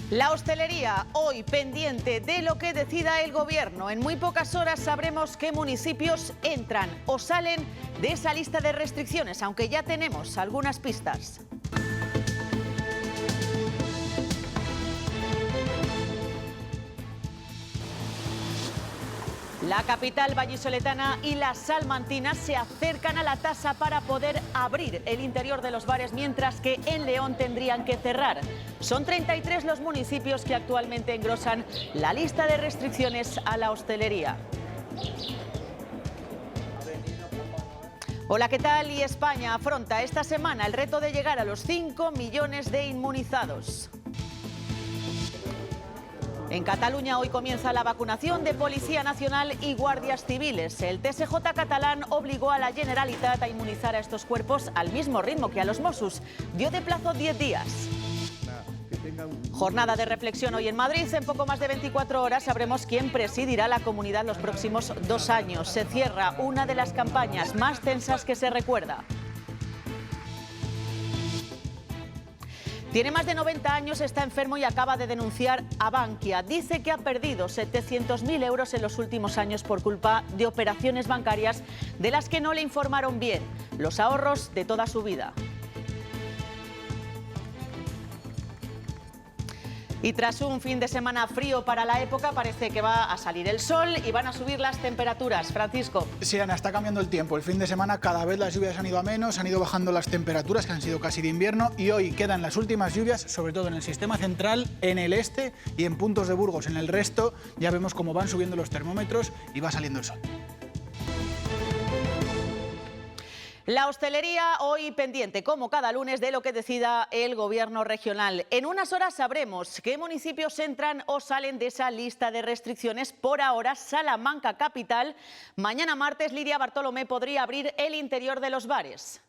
La hostelería, hoy pendiente de lo que decida el Gobierno. En muy pocas horas sabremos qué municipios entran o salen de esa lista de restricciones, aunque ya tenemos algunas pistas. La capital vallisoletana y la salmantina se acercan a la tasa para poder abrir el interior de los bares, mientras que en León tendrían que cerrar. Son 33 los municipios que actualmente engrosan la lista de restricciones a la hostelería. Hola, ¿qué tal? Y España afronta esta semana el reto de llegar a los 5 millones de inmunizados. En Cataluña hoy comienza la vacunación de Policía Nacional y guardias civiles. El TSJ catalán obligó a la Generalitat a inmunizar a estos cuerpos al mismo ritmo que a los Mossos. Dio de plazo 10 días. Jornada de reflexión hoy en Madrid. En poco más de 24 horas sabremos quién presidirá la comunidad los próximos 2 años. Se cierra una de las campañas más tensas que se recuerda. Tiene más de 90 años, está enfermo y acaba de denunciar a Bankia. Dice que ha perdido 700.000 euros en los últimos años por culpa de operaciones bancarias de las que no le informaron bien. Los ahorros de toda su vida. Y tras un fin de semana frío para la época, parece que va a salir el sol y van a subir las temperaturas. Francisco. Sí, Ana, está cambiando el tiempo. El fin de semana cada vez las lluvias han ido a menos, han ido bajando las temperaturas, que han sido casi de invierno, y hoy quedan las últimas lluvias, sobre todo en el sistema central, en el este y en puntos de Burgos. En el resto ya vemos cómo van subiendo los termómetros y va saliendo el sol. La hostelería hoy pendiente, como cada lunes, de lo que decida el Gobierno regional. En unas horas sabremos qué municipios entran o salen de esa lista de restricciones. Por ahora, Salamanca capital. Mañana martes, Lidia Bartolomé podría abrir el interior de los bares.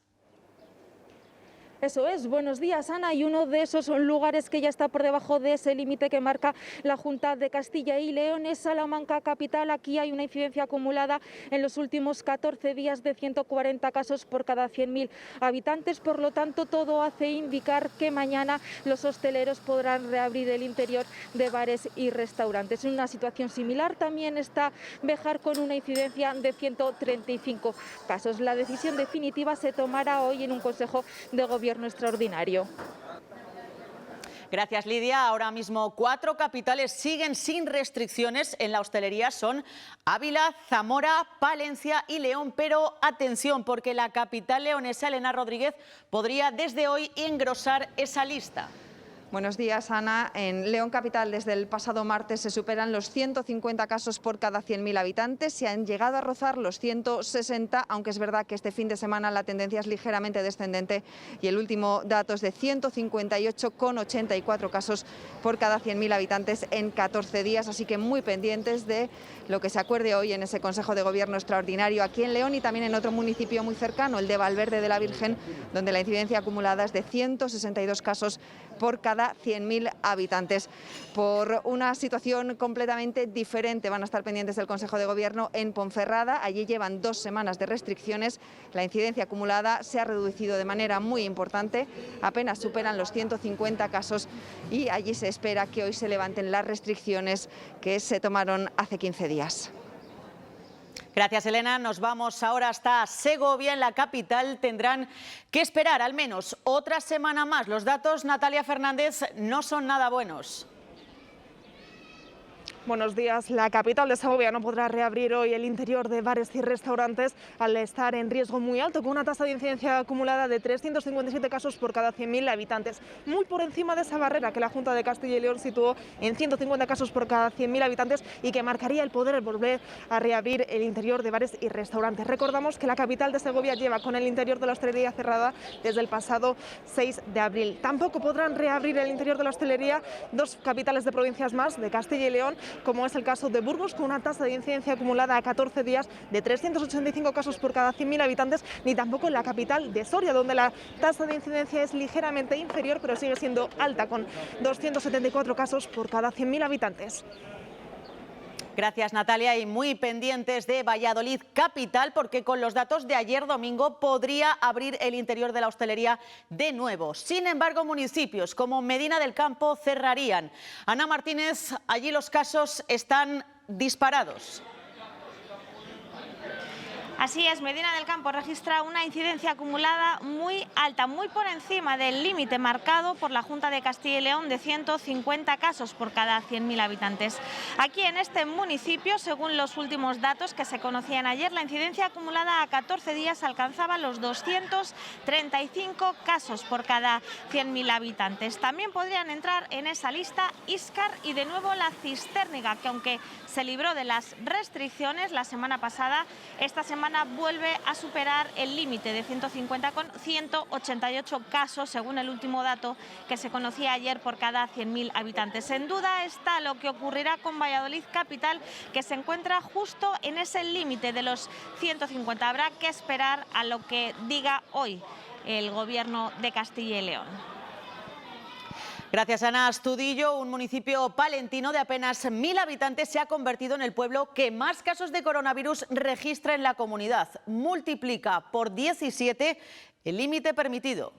Eso es, buenos días, Ana, y uno de esos lugares que ya está por debajo de ese límite que marca la Junta de Castilla y León es Salamanca capital. Aquí hay una incidencia acumulada en los últimos 14 días de 140 casos por cada 100.000 habitantes, por lo tanto todo hace indicar que mañana los hosteleros podrán reabrir el interior de bares y restaurantes. En una situación similar también está Béjar, con una incidencia de 135 casos. La decisión definitiva se tomará hoy en un Consejo de Gobierno extraordinario. Gracias, Lidia. Ahora mismo 4 capitales siguen sin restricciones en la hostelería. Son Ávila, Zamora, Palencia y León. Pero atención, porque la capital leonesa, Elena Rodríguez, podría desde hoy engrosar esa lista. Buenos días, Ana. En León capital, desde el pasado martes, se superan los 150 casos por cada 100.000 habitantes. Se han llegado a rozar los 160, aunque es verdad que este fin de semana la tendencia es ligeramente descendente y el último dato es de 158,84 casos por cada 100.000 habitantes en 14 días. Así que muy pendientes de lo que se acuerde hoy en ese Consejo de Gobierno extraordinario aquí en León y también en otro municipio muy cercano, el de Valverde de la Virgen, donde la incidencia acumulada es de 162 casos por cada 100.000 habitantes. Por una situación completamente diferente van a estar pendientes del Consejo de Gobierno en Ponferrada. Allí llevan 2 semanas de restricciones. La incidencia acumulada se ha reducido de manera muy importante. Apenas superan los 150 casos y allí se espera que hoy se levanten las restricciones que se tomaron hace 15 días. Gracias, Elena. Nos vamos ahora hasta Segovia. En la capital tendrán que esperar al menos otra semana más. Los datos, Natalia Fernández, no son nada buenos. Buenos días. La capital de Segovia no podrá reabrir hoy el interior de bares y restaurantes al estar en riesgo muy alto, con una tasa de incidencia acumulada de 357 casos por cada 100.000 habitantes, muy por encima de esa barrera que la Junta de Castilla y León situó en 150 casos por cada 100.000 habitantes y que marcaría el poder volver a reabrir el interior de bares y restaurantes. Recordamos que la capital de Segovia lleva con el interior de la hostelería cerrada desde el pasado 6 de abril. Tampoco podrán reabrir el interior de la hostelería 2 capitales de provincias más, de Castilla y León, como es el caso de Burgos, con una tasa de incidencia acumulada a 14 días de 385 casos por cada 100.000 habitantes, ni tampoco en la capital de Soria, donde la tasa de incidencia es ligeramente inferior, pero sigue siendo alta, con 274 casos por cada 100.000 habitantes. Gracias, Natalia, y muy pendientes de Valladolid capital, porque con los datos de ayer domingo podría abrir el interior de la hostelería de nuevo. Sin embargo, municipios como Medina del Campo cerrarían. Ana Martínez, allí los casos están disparados. Así es, Medina del Campo registra una incidencia acumulada muy alta, muy por encima del límite marcado por la Junta de Castilla y León de 150 casos por cada 100.000 habitantes. Aquí en este municipio, según los últimos datos que se conocían ayer, la incidencia acumulada a 14 días alcanzaba los 235 casos por cada 100.000 habitantes. También podrían entrar en esa lista Íscar y de nuevo la Cistérniga, que aunque se libró de las restricciones la semana pasada, esta semana vuelve a superar el límite de 150 con 188 casos, según el último dato que se conocía ayer por cada 100.000 habitantes. En duda está lo que ocurrirá con Valladolid capital, que se encuentra justo en ese límite de los 150. Habrá que esperar a lo que diga hoy el Gobierno de Castilla y León. Gracias, Ana. Astudillo, un municipio palentino de apenas 1.000 habitantes, se ha convertido en el pueblo que más casos de coronavirus registra en la comunidad. Multiplica por 17 el límite permitido.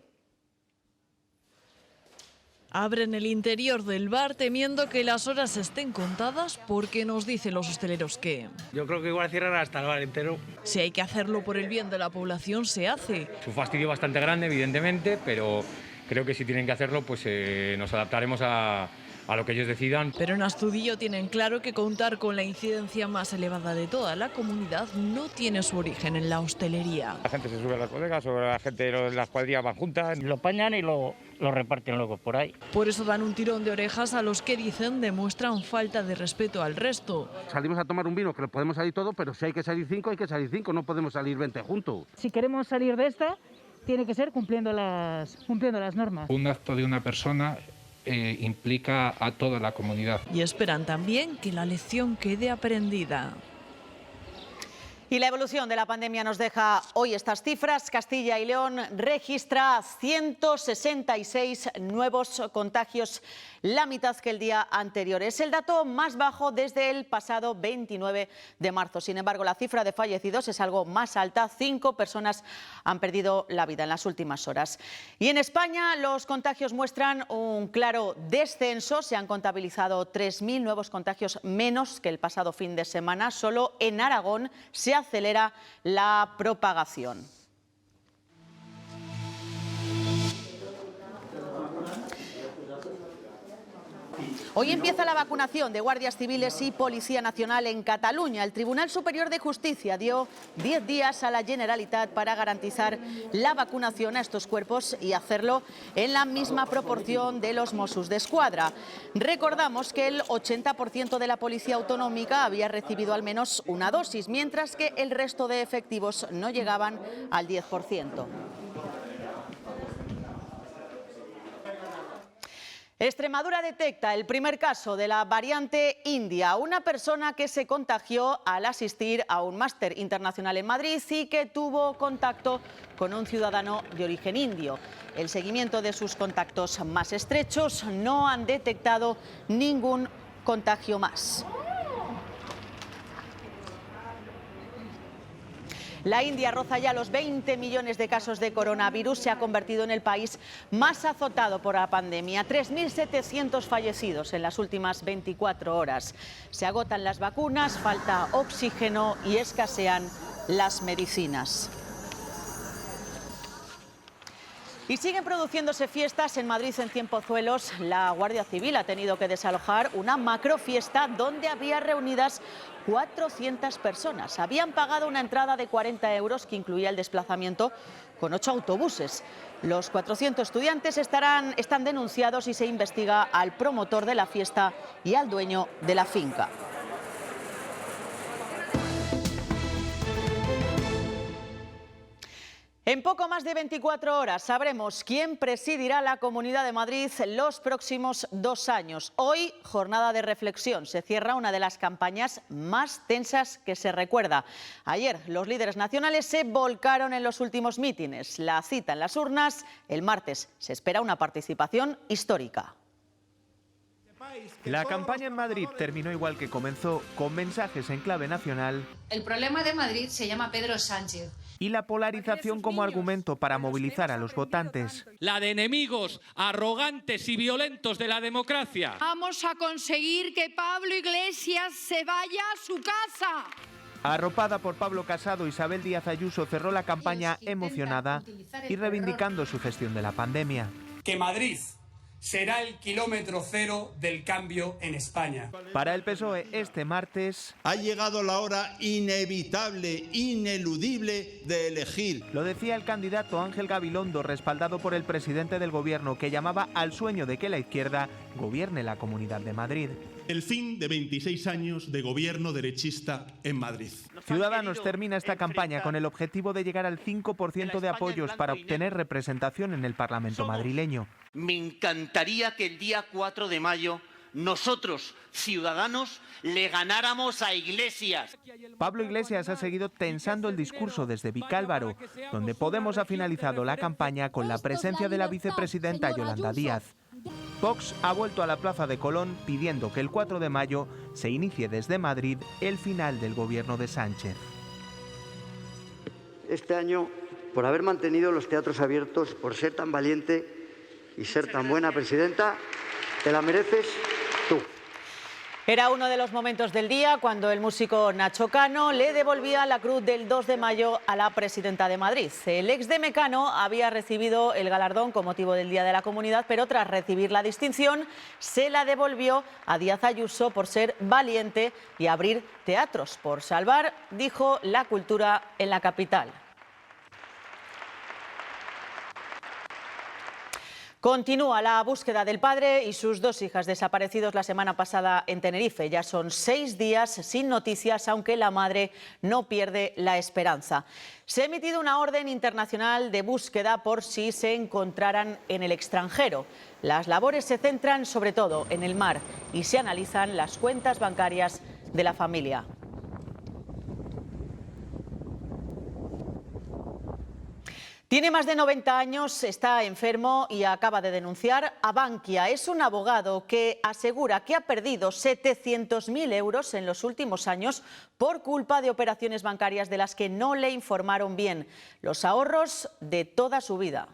Abren el interior del bar temiendo que las horas estén contadas porque nos dicen los hosteleros que... Yo creo que igual cierran hasta el bar entero. Si hay que hacerlo por el bien de la población, se hace. Es un fastidio bastante grande, evidentemente, pero creo que si tienen que hacerlo, pues nos adaptaremos a lo que ellos decidan. Pero en Astudillo tienen claro que contar con la incidencia más elevada de toda la comunidad no tiene su origen en la hostelería. La gente se sube a las bodegas o la gente de las cuadrillas van juntas. Lo pañan y lo reparten luego por ahí. Por eso dan un tirón de orejas a los que dicen demuestran falta de respeto al resto. Salimos a tomar un vino, que lo podemos salir todo, pero si hay que salir 5, hay que salir 5, no podemos salir 20 juntos. Si queremos salir de esta, tiene que ser cumpliendo las normas. Un acto de una persona implica a toda la comunidad. Y esperan también que la lección quede aprendida. Y la evolución de la pandemia nos deja hoy estas cifras. Castilla y León registra 166 nuevos contagios, la mitad que el día anterior. Es el dato más bajo desde el pasado 29 de marzo. Sin embargo, la cifra de fallecidos es algo más alta. 5 personas han perdido la vida en las últimas horas. Y en España los contagios muestran un claro descenso. Se han contabilizado 3.000 nuevos contagios menos que el pasado fin de semana. Solo en Aragón se acelera la propagación. Hoy empieza la vacunación de guardias civiles y Policía Nacional en Cataluña. El Tribunal Superior de Justicia dio 10 días a la Generalitat para garantizar la vacunación a estos cuerpos y hacerlo en la misma proporción de los Mossos d'Esquadra. Recordamos que el 80% de la Policía Autonómica había recibido al menos una dosis, mientras que el resto de efectivos no llegaban al 10%. Extremadura detecta el primer caso de la variante india, una persona que se contagió al asistir a un máster internacional en Madrid y que tuvo contacto con un ciudadano de origen indio. El seguimiento de sus contactos más estrechos no han detectado ningún contagio más. La India roza ya los 20 millones de casos de coronavirus. Se ha convertido en el país más azotado por la pandemia. 3.700 fallecidos en las últimas 24 horas. Se agotan las vacunas, falta oxígeno y escasean las medicinas. Y siguen produciéndose fiestas en Madrid, en Cienpozuelos. La Guardia Civil ha tenido que desalojar una macrofiesta donde había reunidas 400 personas. Habían pagado una entrada de 40 euros que incluía el desplazamiento con 8 autobuses. Los 400 estudiantes están denunciados y se investiga al promotor de la fiesta y al dueño de la finca. En poco más de 24 horas sabremos quién presidirá la Comunidad de Madrid los próximos 2 años. Hoy, jornada de reflexión. Se cierra una de las campañas más tensas que se recuerda. Ayer, los líderes nacionales se volcaron en los últimos mítines. La cita en las urnas, el martes se espera una participación histórica. La campaña en Madrid terminó igual que comenzó, con mensajes en clave nacional. El problema de Madrid se llama Pedro Sánchez. Y la polarización como argumento para movilizar a los votantes. La de enemigos arrogantes y violentos de la democracia. Vamos a conseguir que Pablo Iglesias se vaya a su casa. Arropada por Pablo Casado, Isabel Díaz Ayuso cerró la campaña emocionada y reivindicando su gestión de la pandemia. Que Madrid será el kilómetro cero del cambio en España. Para el PSOE, este martes ha llegado la hora inevitable, ineludible de elegir. Lo decía el candidato Ángel Gabilondo, respaldado por el presidente del gobierno, que llamaba al sueño de que la izquierda gobierne la Comunidad de Madrid. El fin de 26 años de gobierno derechista en Madrid. Ciudadanos termina esta campaña con el objetivo de llegar al 5% de apoyos para obtener representación en el Parlamento madrileño. Me encantaría que el día 4 de mayo nosotros, Ciudadanos, le ganáramos a Iglesias. Pablo Iglesias ha seguido tensando el discurso desde Vicálvaro, donde Podemos ha finalizado la campaña con la presencia de la vicepresidenta Yolanda Díaz. Vox ha vuelto a la Plaza de Colón pidiendo que el 4 de mayo se inicie desde Madrid el final del gobierno de Sánchez. Este año, por haber mantenido los teatros abiertos, por ser tan valiente y ser tan buena presidenta, te la mereces tú. Era uno de los momentos del día cuando el músico Nacho Cano le devolvía la cruz del 2 de mayo a la presidenta de Madrid. El ex de Mecano había recibido el galardón con motivo del Día de la Comunidad, pero tras recibir la distinción se la devolvió a Díaz Ayuso por ser valiente y abrir teatros, por salvar, dijo, la cultura en la capital. Continúa la búsqueda del padre y sus dos hijas desaparecidos la semana pasada en Tenerife. Ya son 6 días sin noticias, aunque la madre no pierde la esperanza. Se ha emitido una orden internacional de búsqueda por si se encontraran en el extranjero. Las labores se centran sobre todo en el mar y se analizan las cuentas bancarias de la familia. Tiene más de 90 años, está enfermo y acaba de denunciar a Bankia. Es un abogado que asegura que ha perdido 700.000 euros en los últimos años por culpa de operaciones bancarias de las que no le informaron bien. Los ahorros de toda su vida.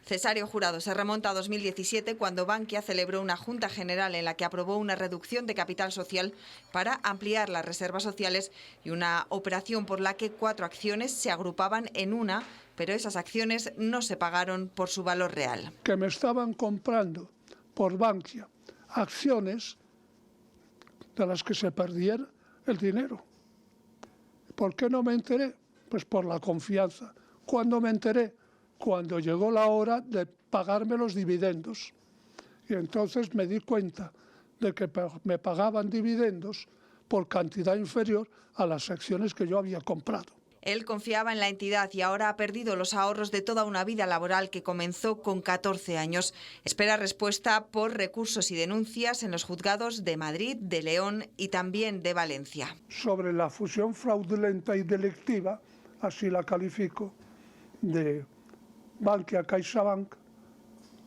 Cesario Jurado se remonta a 2017 cuando Bankia celebró una Junta General en la que aprobó una reducción de capital social para ampliar las reservas sociales y una operación por la que 4 acciones se agrupaban en una, pero esas acciones no se pagaron por su valor real. Que me estaban comprando por Bankia acciones de las que se perdiera el dinero. ¿Por qué no me enteré? Pues por la confianza. ¿Cuándo me enteré? Cuando llegó la hora de pagarme los dividendos. Y entonces me di cuenta de que me pagaban dividendos por cantidad inferior a las acciones que yo había comprado. Él confiaba en la entidad y ahora ha perdido los ahorros de toda una vida laboral que comenzó con 14 años. Espera respuesta por recursos y denuncias en los juzgados de Madrid, de León y también de Valencia. Sobre la fusión fraudulenta y delictiva, así la califico, de Bankia CaixaBank,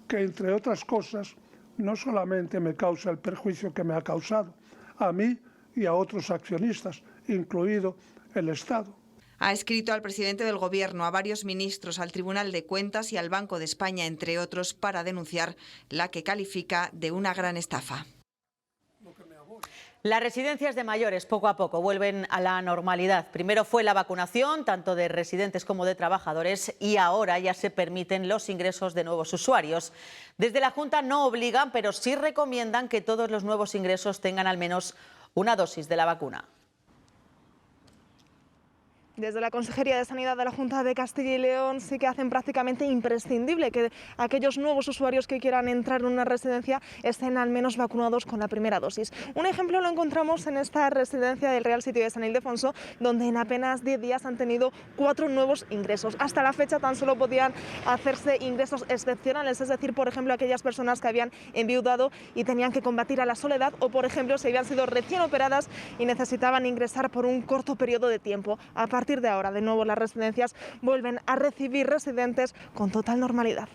que entre otras cosas no solamente me causa el perjuicio que me ha causado a mí y a otros accionistas, incluido el Estado. Ha escrito al presidente del Gobierno, a varios ministros, al Tribunal de Cuentas y al Banco de España, entre otros, para denunciar la que califica de una gran estafa. Las residencias de mayores poco a poco vuelven a la normalidad. Primero fue la vacunación, tanto de residentes como de trabajadores, y ahora ya se permiten los ingresos de nuevos usuarios. Desde la Junta no obligan, pero sí recomiendan que todos los nuevos ingresos tengan al menos una dosis de la vacuna. Desde la Consejería de Sanidad de la Junta de Castilla y León sí que hacen prácticamente imprescindible que aquellos nuevos usuarios que quieran entrar en una residencia estén al menos vacunados con la primera dosis. Un ejemplo lo encontramos en esta residencia del Real Sitio de San Ildefonso, donde en apenas 10 días han tenido 4 nuevos ingresos. Hasta la fecha tan solo podían hacerse ingresos excepcionales, es decir, por ejemplo, aquellas personas que habían enviudado y tenían que combatir a la soledad, o por ejemplo, si habían sido recién operadas y necesitaban ingresar por un corto periodo de tiempo. A partir de ahora, de nuevo, las residencias vuelven a recibir residentes con total normalidad.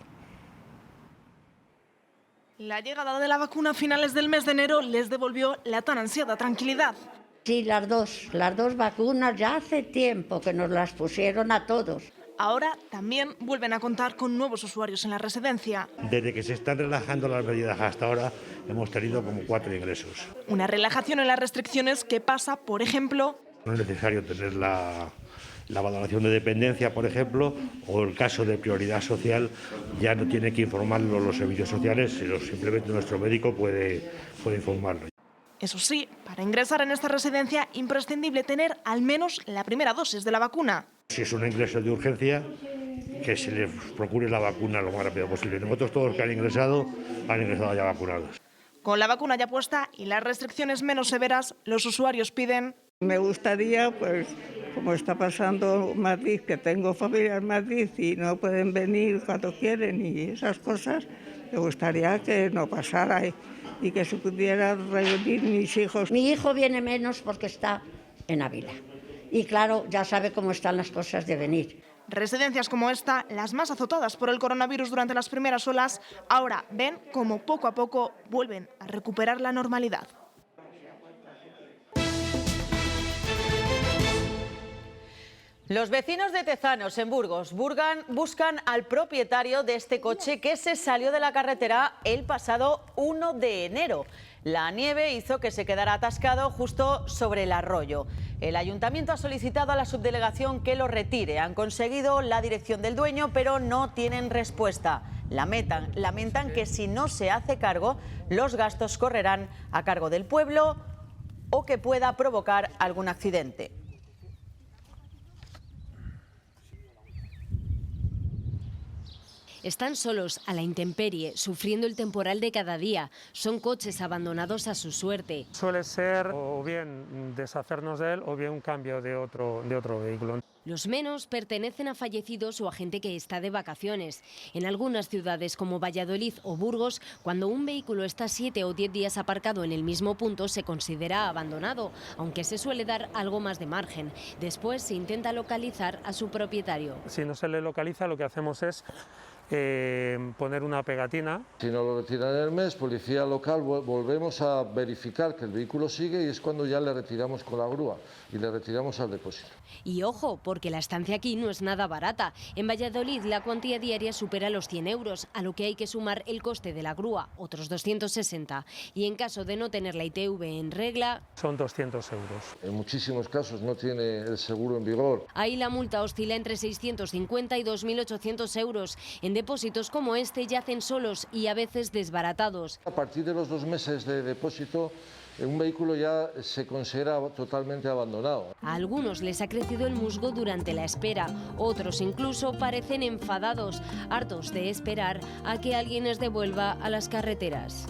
La llegada de la vacuna a finales del mes de enero les devolvió la tan ansiada tranquilidad. Sí, las dos vacunas ya hace tiempo que nos las pusieron a todos. Ahora también vuelven a contar con nuevos usuarios en la residencia. Desde que se están relajando las medidas hasta ahora, hemos tenido como 4 ingresos. Una relajación en las restricciones que pasa, por ejemplo... No es necesario tener la valoración de dependencia, por ejemplo, o el caso de prioridad social, ya no tiene que informarlo los servicios sociales, sino simplemente nuestro médico puede informarlo. Eso sí, para ingresar en esta residencia, imprescindible tener al menos la primera dosis de la vacuna. Si es un ingreso de urgencia, que se les procure la vacuna lo más rápido posible. Nosotros todos los que han ingresado ya vacunados. Con la vacuna ya puesta y las restricciones menos severas, los usuarios piden... Me gustaría, pues, como está pasando en Madrid, que tengo familia en Madrid y no pueden venir cuando quieren y esas cosas, me gustaría que no pasara y que se pudieran reunir mis hijos. Mi hijo viene menos porque está en Ávila. Y claro, ya sabe cómo están las cosas de venir. Residencias como esta, las más azotadas por el coronavirus durante las primeras olas, ahora ven cómo poco a poco vuelven a recuperar la normalidad. Los vecinos de Tezanos, en Burgos, buscan al propietario de este coche que se salió de la carretera el pasado 1 de enero. La nieve hizo que se quedara atascado justo sobre el arroyo. El ayuntamiento ha solicitado a la subdelegación que lo retire. Han conseguido la dirección del dueño, pero no tienen respuesta. Lamentan que si no se hace cargo, los gastos correrán a cargo del pueblo o que pueda provocar algún accidente. Están solos, a la intemperie, sufriendo el temporal de cada día. Son coches abandonados a su suerte. Suele ser o bien deshacernos de él o bien un cambio de otro vehículo. Los menos pertenecen a fallecidos o a gente que está de vacaciones. En algunas ciudades como Valladolid o Burgos, cuando un vehículo está 7 o 10 días aparcado en el mismo punto, se considera abandonado, aunque se suele dar algo más de margen. Después se intenta localizar a su propietario. Si no se le localiza, lo que hacemos es poner una pegatina. Si no lo retiran en el mes, policía local, volvemos a verificar que el vehículo sigue y es cuando ya le retiramos con la grúa y le retiramos al depósito. Y ojo, porque la estancia aquí no es nada barata. En Valladolid la cuantía diaria supera los 100 euros, a lo que hay que sumar el coste de la grúa, otros 260. Y en caso de no tener la ITV en regla... Son 200 euros. En muchísimos casos no tiene el seguro en vigor. Ahí la multa oscila entre 650 y 2.800 euros. En depósitos como este yacen solos y a veces desbaratados. A partir de los 2 meses de depósito, un vehículo ya se considera totalmente abandonado. A algunos les ha crecido el musgo durante la espera, otros incluso parecen enfadados, hartos de esperar a que alguien les devuelva a las carreteras.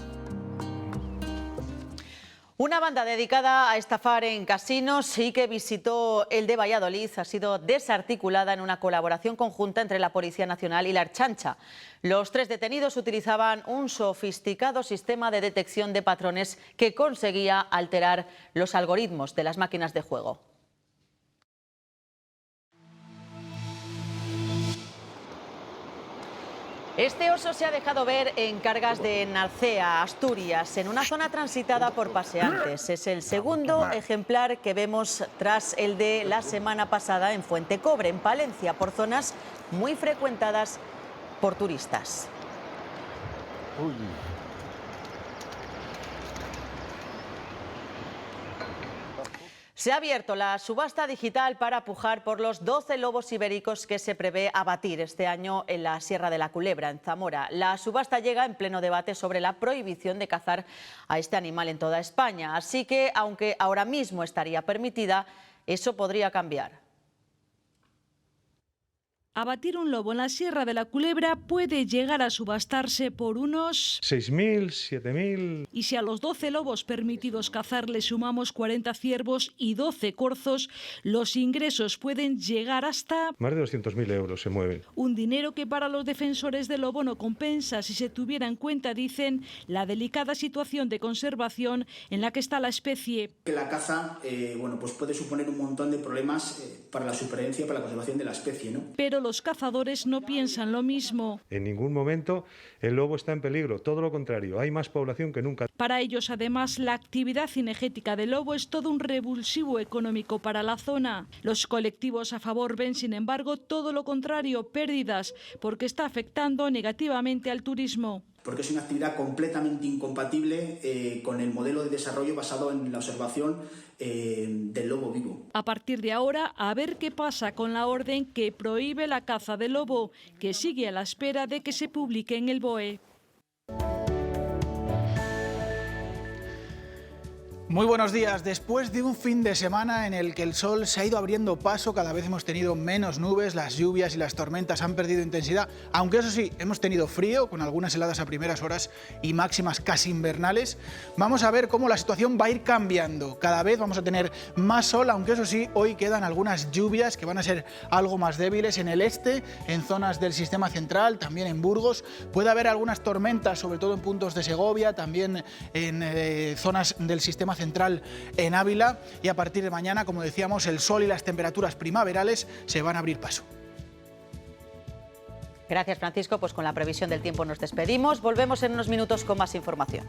Una banda dedicada a estafar en casinos y que visitó el de Valladolid ha sido desarticulada en una colaboración conjunta entre la Policía Nacional y la Ertzaintza. Los 3 detenidos utilizaban un sofisticado sistema de detección de patrones que conseguía alterar los algoritmos de las máquinas de juego. Este oso se ha dejado ver en Cargas de Narcea, Asturias, en una zona transitada por paseantes. Es el segundo ejemplar que vemos tras el de la semana pasada en Fuentecobre, en Palencia, por zonas muy frecuentadas por turistas. Se ha abierto la subasta digital para pujar por los 12 lobos ibéricos que se prevé abatir este año en la Sierra de la Culebra, en Zamora. La subasta llega en pleno debate sobre la prohibición de cazar a este animal en toda España. Así que, aunque ahora mismo estaría permitida, eso podría cambiar. Abatir un lobo en la Sierra de la Culebra puede llegar a subastarse por unos 6.000, 7.000. Y si a los 12 lobos permitidos cazar le sumamos 40 ciervos y 12 corzos, los ingresos pueden llegar hasta... Más de 200.000 euros se mueven. Un dinero que para los defensores del lobo no compensa si se tuviera en cuenta, dicen, la delicada situación de conservación en la que está la especie. Que la caza pues puede suponer un montón de problemas para la supervivencia y para la conservación de la especie, ¿no? Pero los cazadores no piensan lo mismo. En ningún momento el lobo está en peligro, todo lo contrario, hay más población que nunca. Para ellos, además, la actividad cinegética del lobo es todo un revulsivo económico para la zona. Los colectivos a favor ven, sin embargo, todo lo contrario, pérdidas, porque está afectando negativamente al turismo. Porque es una actividad completamente incompatible con el modelo de desarrollo basado en la observación del lobo vivo. A partir de ahora, a ver qué pasa con la orden que prohíbe la caza del lobo, que sigue a la espera de que se publique en el BOE. Muy buenos días. Después de un fin de semana en el que el sol se ha ido abriendo paso, cada vez hemos tenido menos nubes, las lluvias y las tormentas han perdido intensidad, aunque eso sí, hemos tenido frío, con algunas heladas a primeras horas y máximas casi invernales. Vamos a ver cómo la situación va a ir cambiando. Cada vez vamos a tener más sol, aunque eso sí, hoy quedan algunas lluvias que van a ser algo más débiles en el este, en zonas del sistema central, también en Burgos. Puede haber algunas tormentas, sobre todo en puntos de Segovia, también en zonas del sistema central en Ávila, y a partir de mañana, como decíamos, el sol y las temperaturas primaverales se van a abrir paso. Gracias, Francisco. Pues con la previsión del tiempo nos despedimos. Volvemos en unos minutos con más información.